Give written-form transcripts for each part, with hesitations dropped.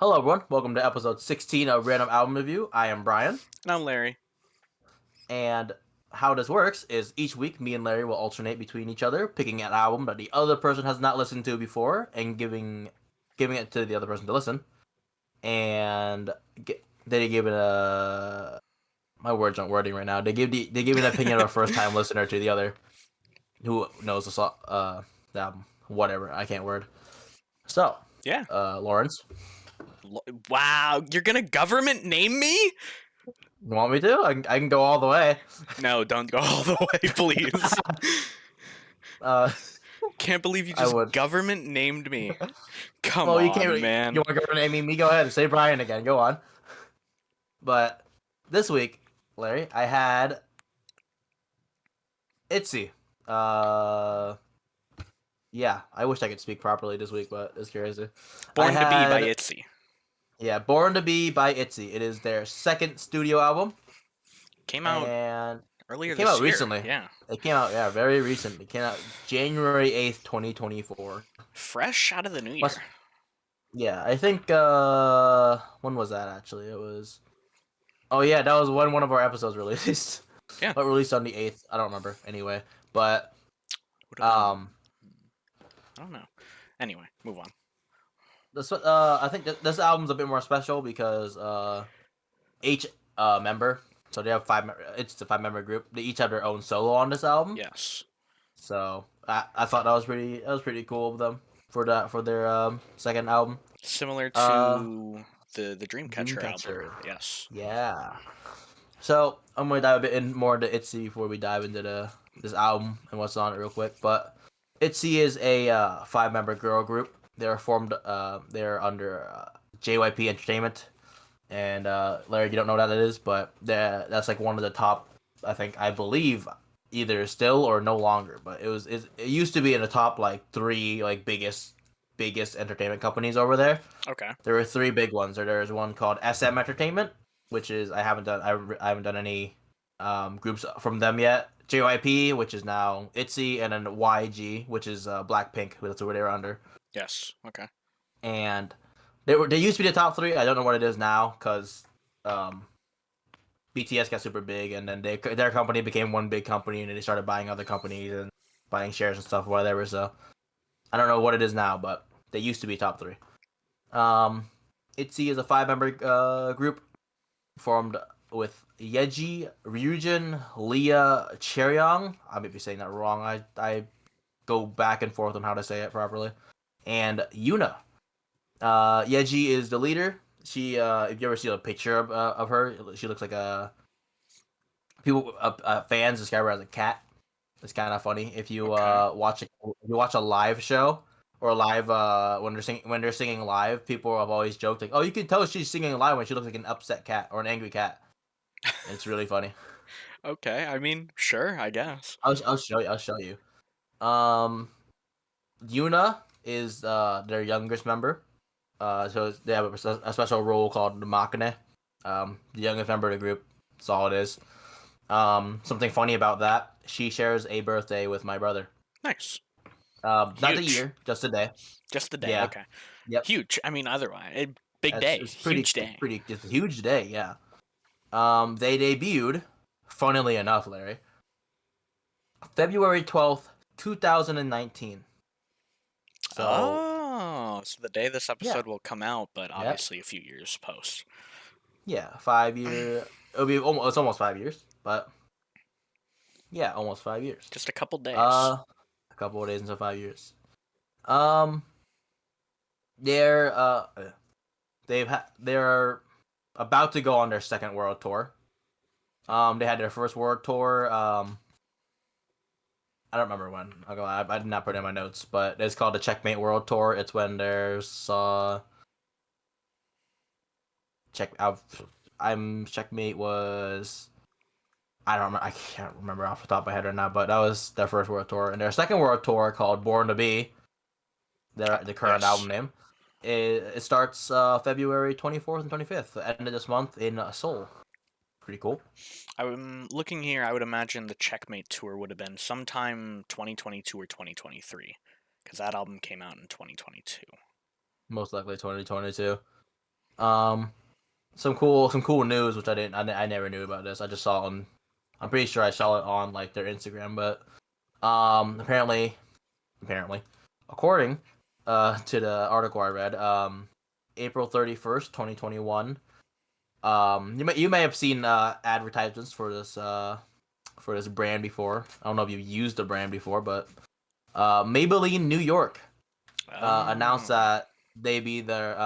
Hello, everyone. Welcome to episode 16 of Random Album Review. I am Brian, And I'm Larry. and how this works is each week me and Larry will alternate between each other, picking an album that the other person has not listened to before and giving it to the other person to listen. And they give it a my words aren't wording right now. They give an opinion of a first time listener to the other who knows the album. Whatever, I can't word. So, Yeah. Lawrence, Wow, you're gonna government name me? you want me to? I can go all the way. No, don't go all the way, please. Uh, Can't believe you I just would. government named me. Come Well, you can't on, really. You man. want to go for Amy? Me, go ahead and say Brian again. Go on. But this week, Larry, I had ITZY. Uh, yeah, I wish I could speak properly this week, but it's crazy. I Born to Be by had ITZY. Born to Be by ITZY. It is their second studio album, Came out and earlier it came this out year. recently. Yeah. It came out, very recent. It came out January 8th, 2024. Fresh out of the new Must, year. yeah, I think when was that actually? It was. Oh yeah, that was when one of our episodes released. Yeah. But released on the 8th. I don't remember. Anyway, but Would have been. I don't know. Anyway, move on. I think this album's a bit more special because each member, so they have it's a 5 member group. They each have their own solo on this album. Yes. So I thought that was pretty cool of them for their second album. Similar Uh, to the Dreamcatcher album. Dreamcatcher. Yes. Yeah. So I'm gonna dive a bit more into ITZY before we dive into this album and what's on it real quick. But ITZY is a 5 member girl group. They're formed. They're under JYP Entertainment, and Larry, you don't know what that is, but that's like one of the top. I believe either still or no longer, but it used to be in the top like 3 like biggest entertainment companies over there. Okay. There were 3 big ones. There's one called SM Entertainment, which is I haven't done any groups from them yet. JYP, which is now ITZY, and then YG, which is Blackpink, that's who they were under. Yes. Okay. And they used to be the top 3. I don't know what it is now because BTS got super big, and then their company became one big company, and then they started buying other companies and buying shares and stuff, whatever. So I don't know what it is now, but they used to be top 3. ITZY is a 5 member group formed with Yeji, Ryujin, Leah, Cheryong. I may be saying that wrong. I go back and forth on how to say it properly. And Yuna. Yeji is the leader. She, if you ever see a picture of her, she looks like fans describe her as a cat. It's kind of funny if you Okay. if you watch a live show or live when they're singing live, people have always joked like, "Oh, you can tell she's singing live when she looks like an upset cat or an angry cat." And it's really funny. Okay. I mean, sure. I guess. I'll show you. I'll show you. Um, Yuna is their youngest member. So they have a special role called the Makane. The youngest member of the group. That's all it is. Something funny about that, she shares a birthday with my brother. Nice. Not the Huge. year, just a day. Just the day. Yeah. Okay. Yep. Huge. I mean, otherwise, big day. It's Huge day. it's a huge day. Yeah. They debuted, funnily enough, Larry, February 12th, 2019. So Oh, so the day this yeah, episode will come out, but yep, obviously a few years post. yeah, 5 year. It'll be almost it's almost 5 years, but yeah, almost 5 years. Just a couple days. Uh, a couple of days until 5 years. Um, they're they're about to go on their second world tour. They had their first world tour. I don't remember when. I did not put it in my notes, but it's called the Checkmate World Tour. It's when there's Checkmate was I don't remember. I can't remember off the top of my head right now, but that was their first world tour, and their second world tour called Born to Be. The current Yes. album name. It starts February 24th and 25th, the end of this month in Seoul. Pretty cool. I'm looking here. I would imagine the Checkmate tour would have been sometime 2022 or 2023, because that album came out in 2022. Most likely 2022. Um, some cool news which I never knew about this. I just saw it on. I'm pretty sure I saw it on like their Instagram, but apparently, according to the article I read, April 31st, 2021. You may have seen advertisements for this brand before. I don't know if you've used the brand before, but Maybelline New York announced Oh, that they be their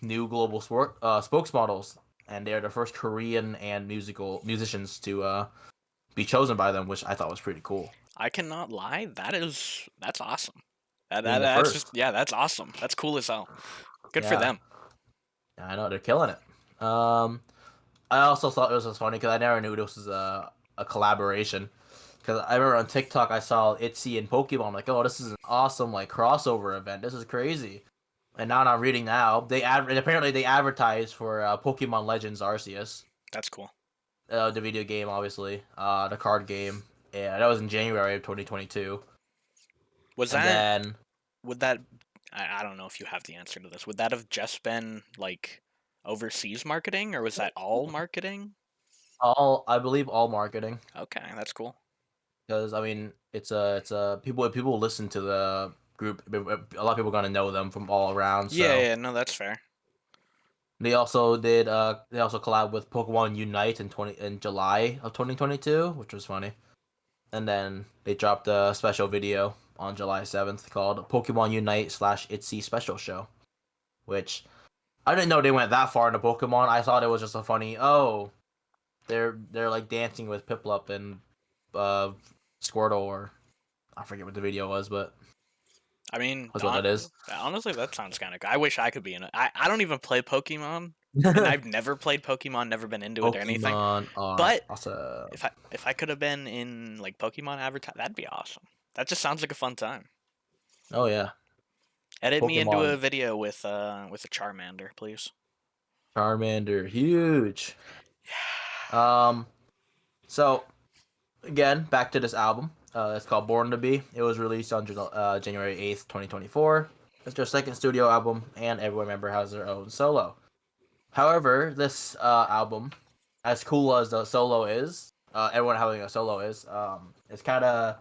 new global spokesmodels, and they're the first Korean and musical musicians to be chosen by them, which I thought was pretty cool. I cannot lie. That's awesome. Being the That's just first, yeah, that's awesome. That's cool as hell. Good for yeah, them. I know they're killing it. I also thought it was just funny because I never knew this was a collaboration. Because I remember on TikTok I saw ITZY and Pokemon. I'm like, oh, this is an awesome like crossover event. This is crazy. And now I'm reading now and apparently they advertised for Pokemon Legends Arceus, That's cool. the video game, obviously, the card game. Yeah, that was in January of 2022. Was And that then would that I don't know if you have the answer to this. Would that have just been like overseas marketing or was that all marketing? all I believe all marketing. Okay, that's cool. Because I mean, it's a people listen to the group. A lot of people gonna know them from all around. Yeah, So yeah, no, that's fair. they also collabed with Pokemon Unite in July of 2022, which was funny. And then they dropped a special video on July 7th called Pokemon Unite slash ITZY Special Show, which I didn't know they went that far into Pokemon. I thought it was just a funny they're like dancing with Piplup and uh Squirtle, or I forget what the video was, but I mean, that's what that is. honestly, that sounds kind of good. I wish I could be in it. I don't even play Pokemon, and I've never played Pokemon, never been into it or anything. Pokemon are But awesome. if I could have been in like Pokemon advertise, that'd be awesome. That just sounds like a fun time. Oh yeah, Edit me into a Pokemon video with a Charmander, please. Charmander, huge. Um, so again, back to this album. It's called Born to Be. It was released on January 8th, 2024. It's their second studio album, and every member has their own solo. However, this album, as cool as the solo is, everyone having a solo is, it's kind of,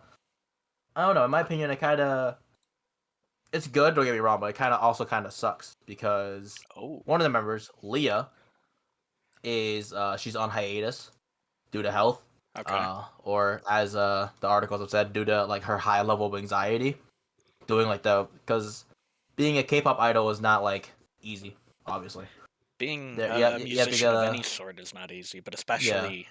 I don't know. In my opinion, it's good. Don't get me wrong, but it kind of also kind of sucks because Oh, one of the members, Leah, is she's on hiatus due to health, okay. or as the articles have said, due to like her high level of anxiety, doing like the because being a K-pop idol is not like easy, obviously. Being There, a you have to musician get of a any sort is not easy, but yeah. especially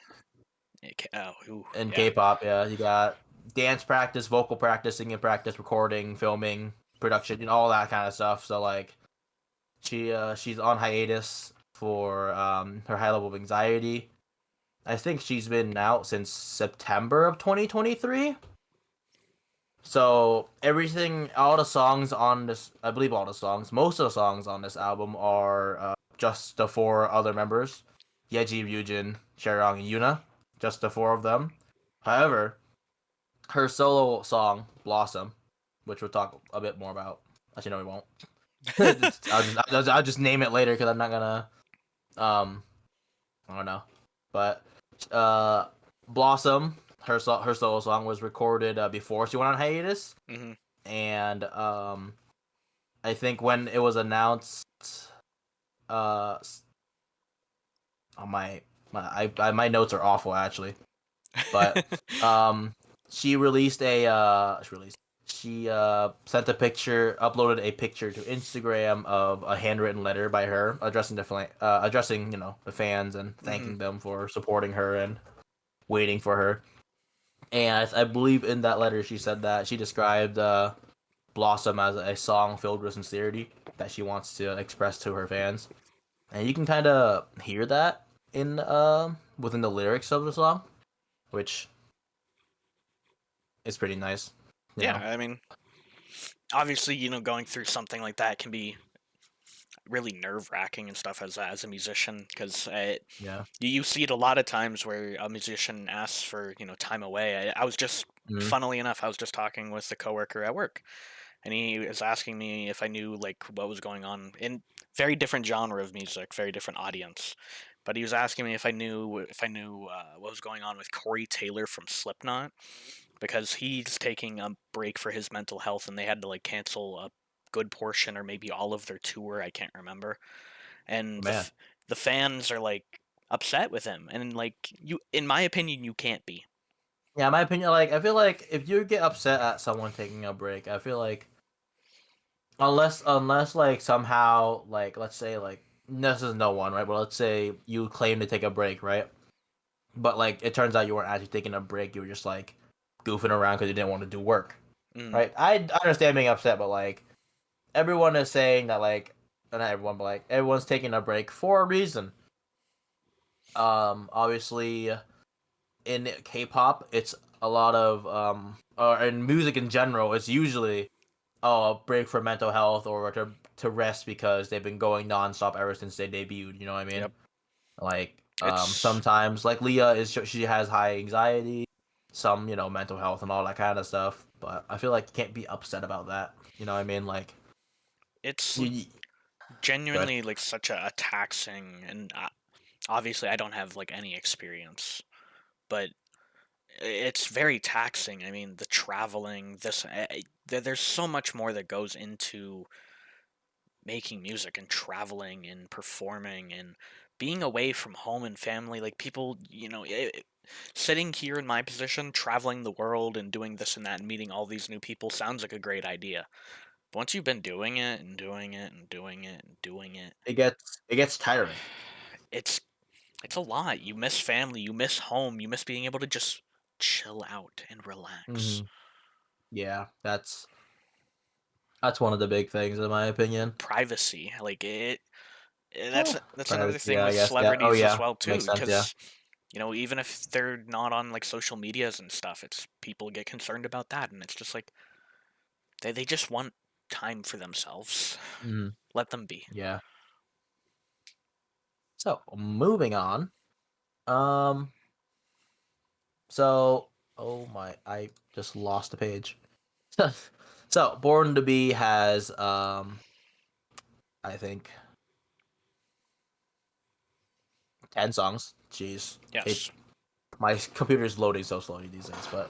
oh, ooh, In yeah. K-pop, yeah, you got dance practice, vocal practice, singing practice, recording, filming, production, and all that kind of stuff. So like, she's on hiatus for her high level of anxiety. I think she's been out since September of 2023. So everything, all the songs on this, I believe all the songs, most of the songs on this album are just the four other members, Yeji, Ryujin, Chaeryeong, and Yuna, just the four of them. However, her solo song Blossom, which we'll talk a bit more about. Actually, no, we won't. I'll just name it later because I'm not gonna I don't know, but uh, Blossom, her solo song was recorded before she went on hiatus, hmm and I think when it was announced, uh, on my notes are awful actually, but um, she released a she sent a picture, uploaded a picture to Instagram of a handwritten letter by her addressing addressing the fans and hmm thanking them for supporting her and waiting for her. And I believe in that letter she said that she described Blossom as a song filled with sincerity that she wants to express to her fans, and you can kind of hear that in within the lyrics of the song, which is pretty nice. You Yeah, know, I mean, obviously, going through something like that can be really nerve wracking and stuff as a musician because yeah. you see it a lot of times where a musician asks for time away. I was just Mm-hmm. funnily enough, I was just talking with a coworker at work, and he was asking me if I knew like what was going on in very different genre of music, very different audience. But he was asking me if I knew what was going on with Corey Taylor from Slipknot because he's taking a break for his mental health, and they had to like cancel a good portion or maybe all of their tour. I can't remember, Oh, and man. the fans are like upset with him, and like you, in my opinion, you can't be. Yeah, in my opinion, like I feel like if you get upset at someone taking a break, I feel like unless like somehow like let's say like this is no one right, but let's say you claim to take a break, right? But like it turns out you weren't actually taking a break, you were just like goofing around because you didn't want to do work, Mm, right? I understand being upset, but like everyone is saying that like not everyone, but like everyone's taking a break for a reason. Obviously in K-pop, it's a lot of or in music in general, it's usually a break for mental health or to rest because they've been going nonstop ever since they debuted. You know what I mean? yep. Like It's sometimes like Leah is she has high anxiety, some mental health and all that kind of stuff. But I feel like you can't be upset about that. You know what I mean? Like it's you good. genuinely like such a taxing, and obviously I don't have like any experience, but it's very taxing. I mean, the traveling, there's so much more that goes into making music and traveling and performing and being away from home and family. Like people, sitting here in my position, traveling the world and doing this and that and meeting all these new people sounds like a great idea. But once you've been doing it and doing it and doing it and doing it, It gets tiring. it's it's a lot. You miss family, you miss home, you miss being able to just chill out and relax. Hmm. Yeah, that's one of the big things in my opinion. Privacy, like Eh, that's another privacy, thing yeah, I with guess. Yeah. Oh celebrities as yeah, well makes too, sense. Yeah. because even if they're not on like social medias and stuff, it's people get concerned about that, and it's just like they just want time for themselves. Hmm. Let them be. Yeah. So moving on. Um. So, oh my, I just lost the page. So, Born to Be has I think 10 songs. Jeez, it Yes. my computer is loading so slowly these days, but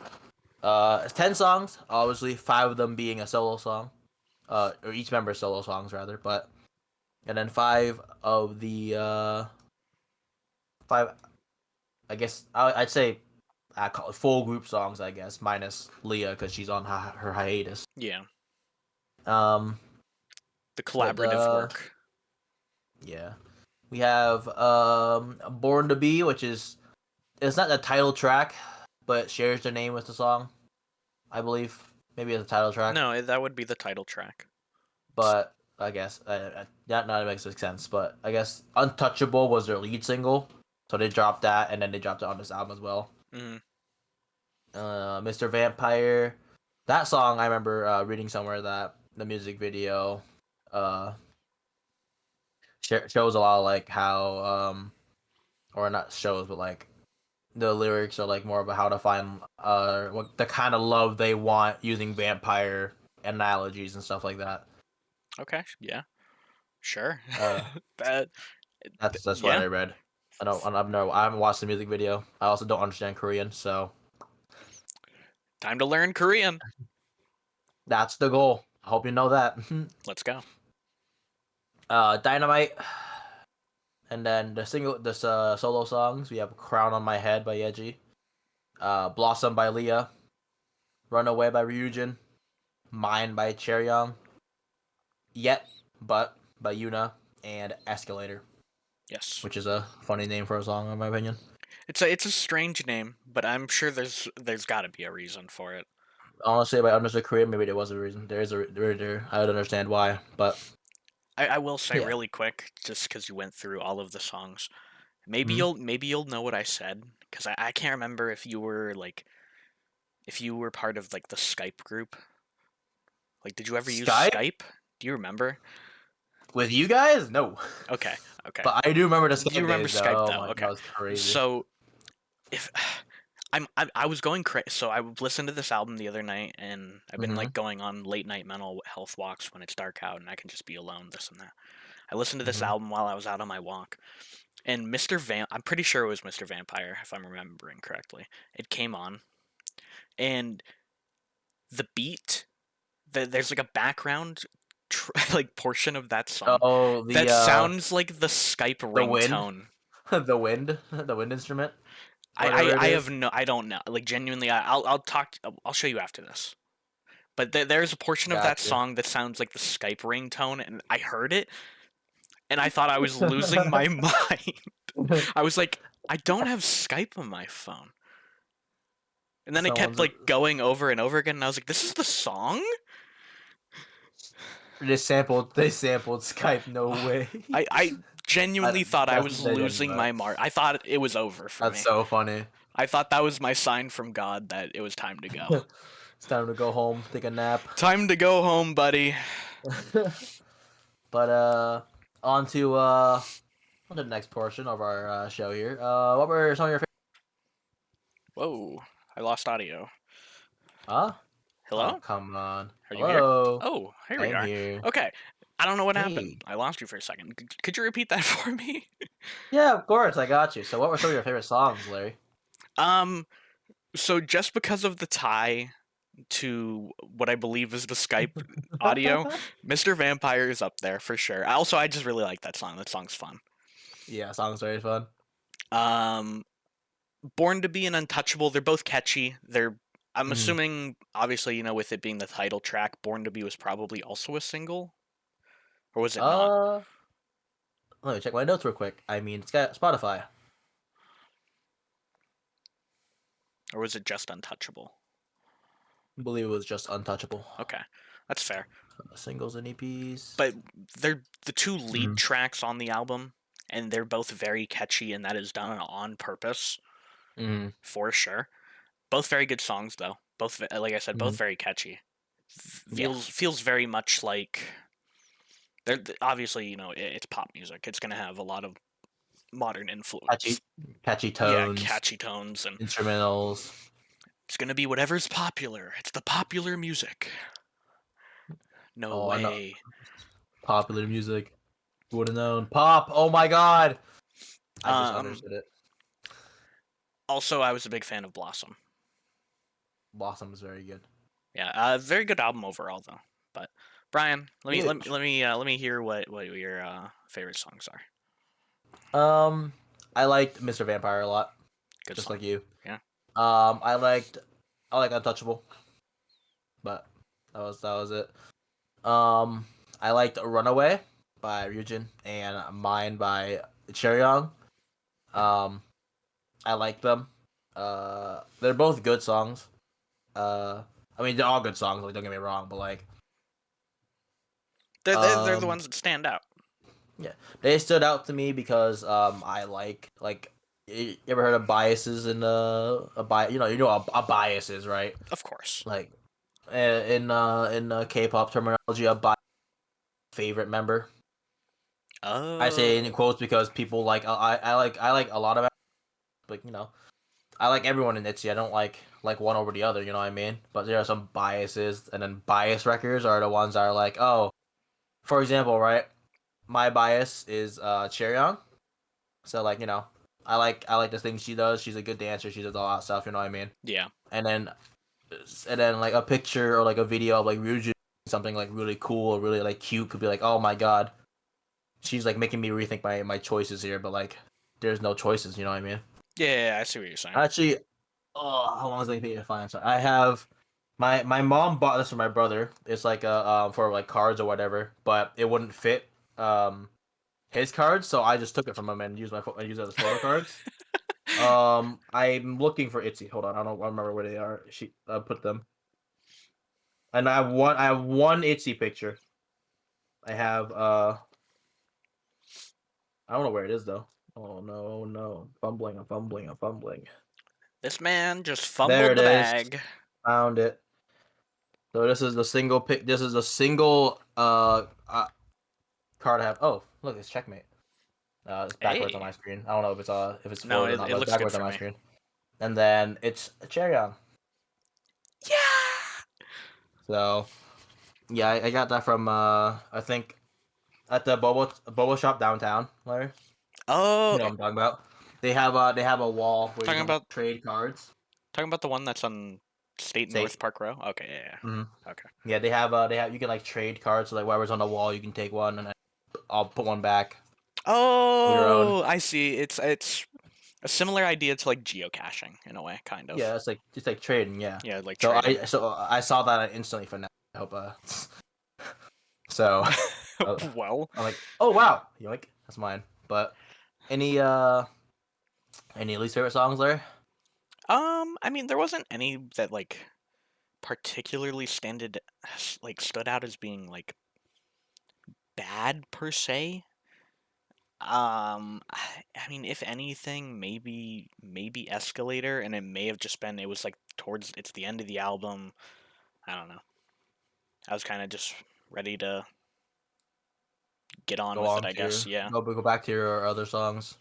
it's 10 songs. Obviously, five of them being a solo song. Or each member's solo songs rather, but and then five of the five. I guess I'd say I call it full group songs. I guess minus Leah because she's on her hiatus. Yeah. Um, The but collaborative work. yeah, we have Born to Be, which is it's not the title track, but shares the name with the song. I believe maybe it's the title track, No, that would be the title track. but I guess that not makes sense. But I guess Untouchable was their lead single, so they dropped that, and then they dropped it on this album as well. Mm, Mr. Vampire, that song I remember reading somewhere that the music video uh shows a lot of like how or not shows but like the lyrics are like more about how to find what the kind of love they want using vampire analogies and stuff like that. okay. Yeah. Sure. Uh, that. that's what Yeah. I read. I haven't watched the music video. I also don't understand Korean, so Time to learn Korean. that's the goal. I hope you know that. Let's go. Dynamite, and then this solo songs we have Crown on My Head by Yeji, Blossom by Leah, Runaway by Ryujin, Mine by Chaeryeong, Yet But by Yuna, and Escalator, Yes. which is a funny name for a song in my opinion. It's a strange name, but I'm sure there's got to be a reason for it. Honestly, if I understood Korean, maybe there was a reason. There is there. I would understand why, but I will say yeah. really quick, just because you went through all of the songs. Maybe Hmm. you'll know what I said, because I can't remember if you were part of like the Skype group. Like, did you ever use Skype Skype? Do you remember? with you guys? No, Okay, okay. but I do remember the You Skype remember days Skype though. Oh though? my, that Okay. was crazy. So if I was going crazy. So I listened to this album the other night, and I've been Mm-hmm. like going on late night mental health walks when it's dark out and I can just be alone, this and that. I listened to this Mm-hmm. album while I was out on my walk, and I'm pretty sure it was Mr. Vampire, if I'm remembering correctly. It came on, and the beat, there's like a background like portion of that song Oh, that sounds like the Skype the wind, ringtone. the wind instrument, whatever it I is. have no, I don't know. Like genuinely, I'll show you after this. But there's a portion of that Gotcha. song that sounds like the Skype ringtone, and I heard it, and I thought I was losing my mind. I was like, I don't have Skype on my phone. And then it kept Someone's like going over and over again, and I was like, this is the song? they sampled Skype. No way. I genuinely thought I was They didn't losing know. my mark. I thought it was over for That's me. so funny. I thought that was my sign from God that it was time to go. It's time to go home, take a nap. Time to go home, buddy. But on to the next portion of our show here. What were some of your favorite? Whoa, I lost audio. Huh? Oh, Hello? come on. Are you here? Hello. Oh, here I we am are. here. Okay. I don't know what happened. Hey. I lost you for a second. Could you repeat that for me? Yeah, of course, I got you. So, what were some of your favorite songs, Larry? Um, so just because of the tie to what I believe is the Skype audio, Mr. Vampire is up there for sure. Also, I just really like that song. That song's fun. Yeah, songs very fun. Um, Born to Be an Untouchable, they're both catchy. I'm Mm. assuming, obviously, with it being the title track, Born to Be was probably also a single, or was it not? Uh, Let me check my notes real quick. I mean, it's got Spotify. Or was it just Untouchable? I believe it was just Untouchable. Okay, that's fair. Singles and EPs. But they're the two lead Mm. tracks on the album, and they're both very catchy, and that is done on purpose Mm. for sure. Both very good songs, though. Both, like I said, both Mm. very catchy. Yeah. Feels very much like they're obviously it's pop music. It's gonna have a lot of modern influence. Catchy, catchy Yeah, tones, catchy tones, and instrumentals. it's gonna be whatever's popular. It's the popular music. No Oh, I know. way. Popular music. Who would have known? Pop. Oh my God. I just Um. understood it. Also, I was a big fan of Blossom. Blossom is very good. Yeah, very good album overall, though. But Brian, Huge. let me hear what your favorite songs are. I liked Mr. Vampire a lot, Good just song. like you. Yeah. I like Untouchable, but that was it. I liked Runaway by Ryujin and Mine by Cheryong. Um, I like them. They're both good songs. I mean they're all good songs. Like don't get me wrong, but like, They're the um, ones that stand out. yeah, they stood out to me because I like. You ever heard of biases in a bias? You know a bias is, right? Of course. Like in K-pop terminology, a bias favorite member. I say in Oh. quotes because people like I like a lot of, like I like everyone in ITZY. I don't like one over the other. You know what I mean? But there are some biases, and then bias records are the ones that are like, oh, for example, right? My bias is Cheryong. So like I like the things she does. She's a good dancer. She does a lot of stuff. You know what I mean? Yeah. And then like a picture or like a video of like Ryujin something like really cool or really like cute could be like, oh my God, she's like making me rethink my choices here. But like, there's no choices. You know what I mean? Yeah, I see what you're saying. Actually, oh, how long is it taking to find? Sorry, I have my mom bought this for my brother. It's like a for like cards or whatever, but it wouldn't fit his cards, so I just took it from him and used used it as photo cards. I'm looking for ITZY. Hold on, I don't remember where they are. She put them, and I have one ITZY picture. I have I don't know where it is though. Oh no, no, I'm fumbling. This man just There fumbled it the is. bag. Found it. So this is the single pick. This is a single card I have. Oh, look, it's checkmate. It's backwards on Hey. my screen. I don't know if it's No, forward or not, it but it's looks good backwards on for my me. screen. and then it's cherry on. Yeah. So yeah, I got that from I think at the boba shop downtown, Larry. Oh, You know what I'm talking about. They have a wall where you talking can about trade cards. the one that's on State North State. Park Row. Okay, yeah, Hmm. yeah. Okay. Yeah, they have you can like trade cards. So like whatever's on the wall, you can take one, and I'll put one back of your own. Oh, I see. It's a similar idea to like geocaching in a way, kind of. Yeah, it's like trading. Yeah. Yeah, like trading. So I saw that and instantly for now. I hope so Well, I'm like, oh wow, yoink, that's mine. But any least favorite songs there? I mean, there wasn't any that like particularly stood out as being like bad per se. I mean, if anything, maybe Escalator, and it may have just been it was like towards it's the end of the album. I don't know. I was kind of just ready to get on Go with it, on I to guess. your Yeah. go back to your other songs.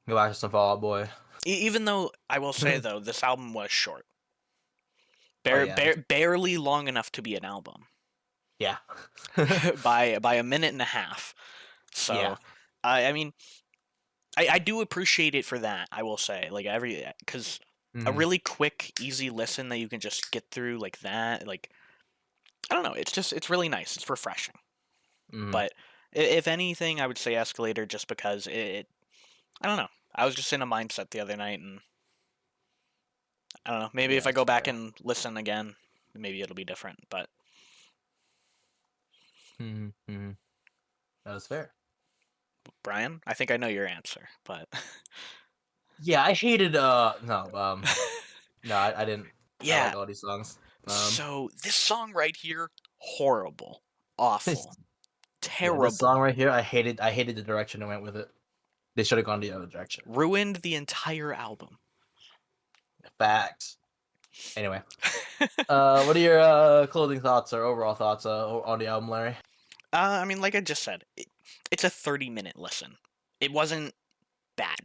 Go back to some Fall Out Boy. Even though I will say though, this album was short, Oh yeah, barely long enough to be an album yeah, by a minute and a half. yeah. So, I mean, I do appreciate it for that. I will say, like because a Mm-hmm. really quick, easy listen that you can just get through like that, like I don't know, it's really nice. It's refreshing. Mm-hmm. But if anything, I would say Escalator just because I don't know. I was just in a mindset the other night, and I don't know. Maybe Yeah, if I that's go back fair. and listen again, maybe it'll be different. But Mm-hmm. Mm-hmm. That is fair. Brian, I think I know your answer, but Yeah, I hated no, I didn't. I yeah. like all these songs. So this song right here, horrible, awful, Yeah, this song terrible, right here, I hated the direction it went with it. They should have gone the other direction. ruined the entire album. Facts. Anyway, what are your closing thoughts or overall thoughts on the album, Larry? I mean, like I just said, it's a 30-minute listen. It wasn't bad.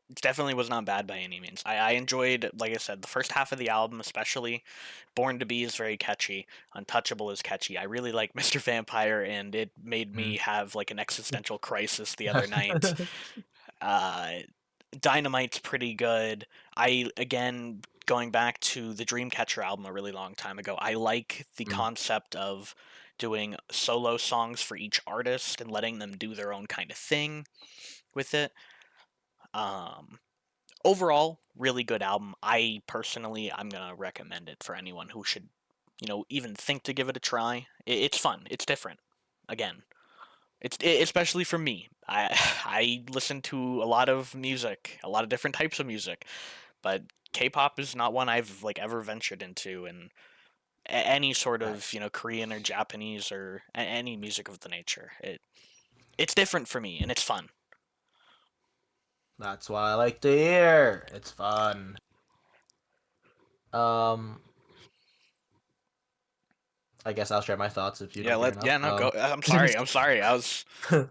It definitely was not bad by any means. I enjoyed, like I said, the first half of the album, especially. Born to Be is very catchy. Untouchable is catchy. I really like Mr. Vampire, and it made me have like an existential crisis the other night. Mm. Uh, Dynamite's pretty good. I again going back to the Dreamcatcher album a really long time ago. I like the Mm. concept of doing solo songs for each artist and letting them do their own kind of thing with it. Um, Overall, really good album. I personally, I'm gonna recommend it for anyone who should, even think to give it a try. It's fun. It's different. Again, especially for me. I listen to a lot of music, a lot of different types of music, but K-pop is not one I've like ever ventured into, and any sort of Nice. Korean or Japanese or any music of the nature. It's different for me, and it's fun. That's what I like to hear. It's fun. Um, I guess I'll share my thoughts if you Yeah, don't care enough. no, go. I'm sorry. I'm sorry. I was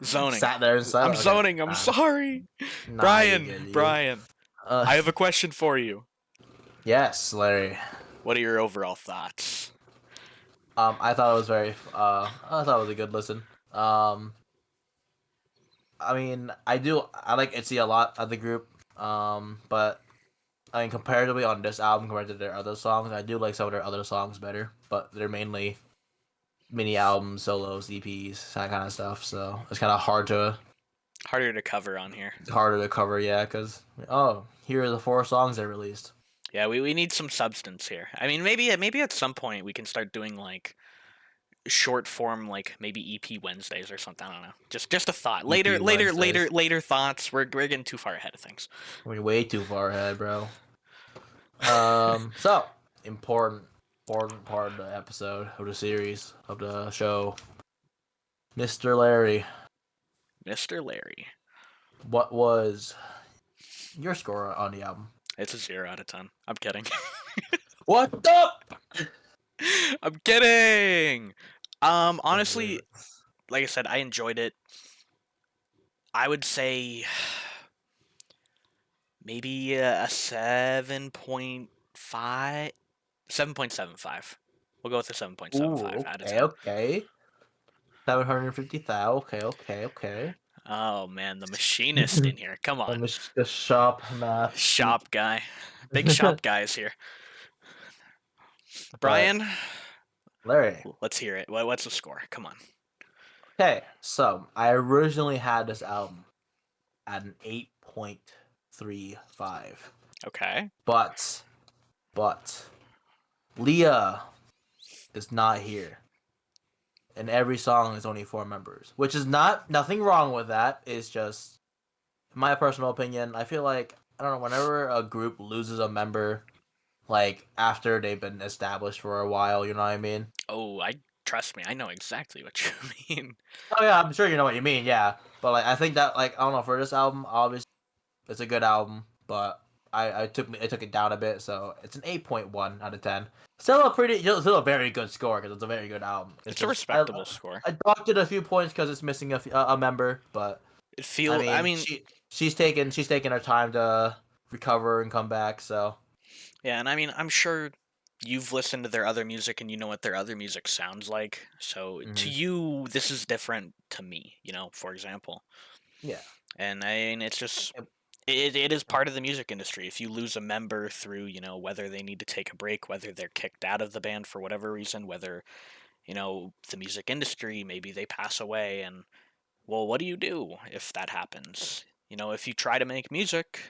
zoning. Sat there and said, I'm okay, zoning. I'm sorry. nah, you're Brian, good. You. Brian, Uh, I have a question for you. yes, Larry. What are your overall thoughts? I thought it was I thought it was a good listen. I mean, I like ITZY a lot of the group. But I mean, comparatively on this album compared to their other songs, I do like some of their other songs better. But they're mainly mini albums, solos, EPs, that kind of stuff. So it's kind of Harder to cover on here. harder to cover. Yeah, because here are the 4 songs they released. Yeah, we need some substance here. I mean, maybe at some point we can start doing like short form, like maybe EP Wednesdays or something. I don't know. Just a thought. EP Wednesdays. Later thoughts. We're getting too far ahead of things. We're way too far ahead, bro. So important part of the episode of the series of the show, Mr. Larry. Mr. Larry. What was your score on the album? It's a 0 out of 10. I'm kidding. What up? I'm kidding. Don't believe Honestly, it. like I said, I enjoyed it. I would say maybe a 7.5, 7.75. We'll go with a Ooh, 7.75 out of okay, 10. okay. 750,000. Okay, okay, okay. Oh man, the machinist in here. Come on. The shop math. Shop guy. Big shop guys here. But Brian, Larry. let's hear it. What's the score? Come on. Okay, so I originally had this album at an 8.35. Okay. But Leah is not here. And every song is only 4 members. Which is nothing wrong with that. It's just my personal opinion. I feel like I don't know, whenever a group loses a member like after they've been established for a while, you know what I mean? Oh, I trust me. I know exactly what you mean. Oh yeah, I'm sure you know what you mean, yeah. But like I think that like I don't know, for this album, obviously it's a good album, but I took it down a bit, so it's an 8.1 out of 10. Still a very good score because it's a very good album. It's It's a just respectable score. I docked it a few points because it's missing a member, but I mean, she's taking her time to recover and come back, so yeah, and I mean, I'm sure you've listened to their other music and you know what their other music sounds like. So to mhm. you, this is different to me, for example. Yeah. And I mean, it's just Yep. it is part of the music industry. If you lose a member through, whether they need to take a break, whether they're kicked out of the band for whatever reason, whether, the music industry, maybe they pass away, and well, what do you do if that happens? If you try to make music,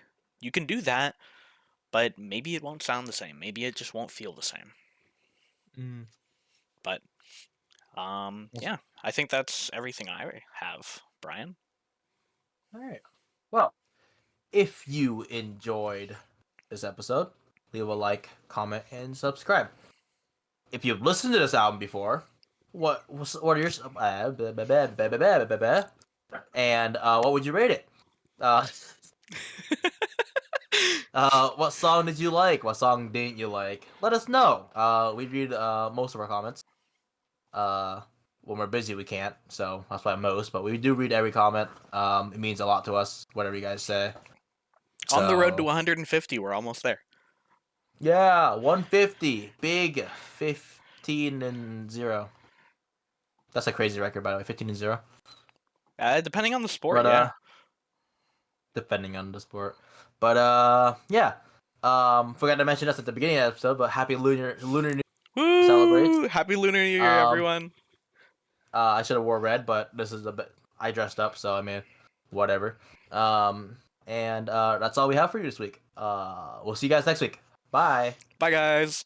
you can do that, but maybe it won't sound the same. Maybe it just won't feel the same. Mm. But Yes. yeah, I think that's everything I have, Brian. All right. Well, if you enjoyed this episode, leave a like, comment, and subscribe. If you've listened to this album before, what are your and what would you rate it? Uh, what song did you like? What song didn't you like? Let us know. We read most of our comments. Uh, when we're busy, we can't, so that's why most. But we do read every comment. It means a lot to us. Whatever you guys say. On the road to So 150, we're almost there. yeah, 150, big 15-0. That's a crazy record, by the way, 15-0. Depending on the sport, But yeah. depending on the sport. But yeah. Forgot to mention this at the beginning of the episode, but happy Lunar New Year celebrates. Woo! Happy Lunar New Year, Um, everyone. I should have wore red, but this is a bit. I dressed up, so I mean, whatever. And that's all we have for you this week. We'll see you guys next week. Bye. Bye, guys.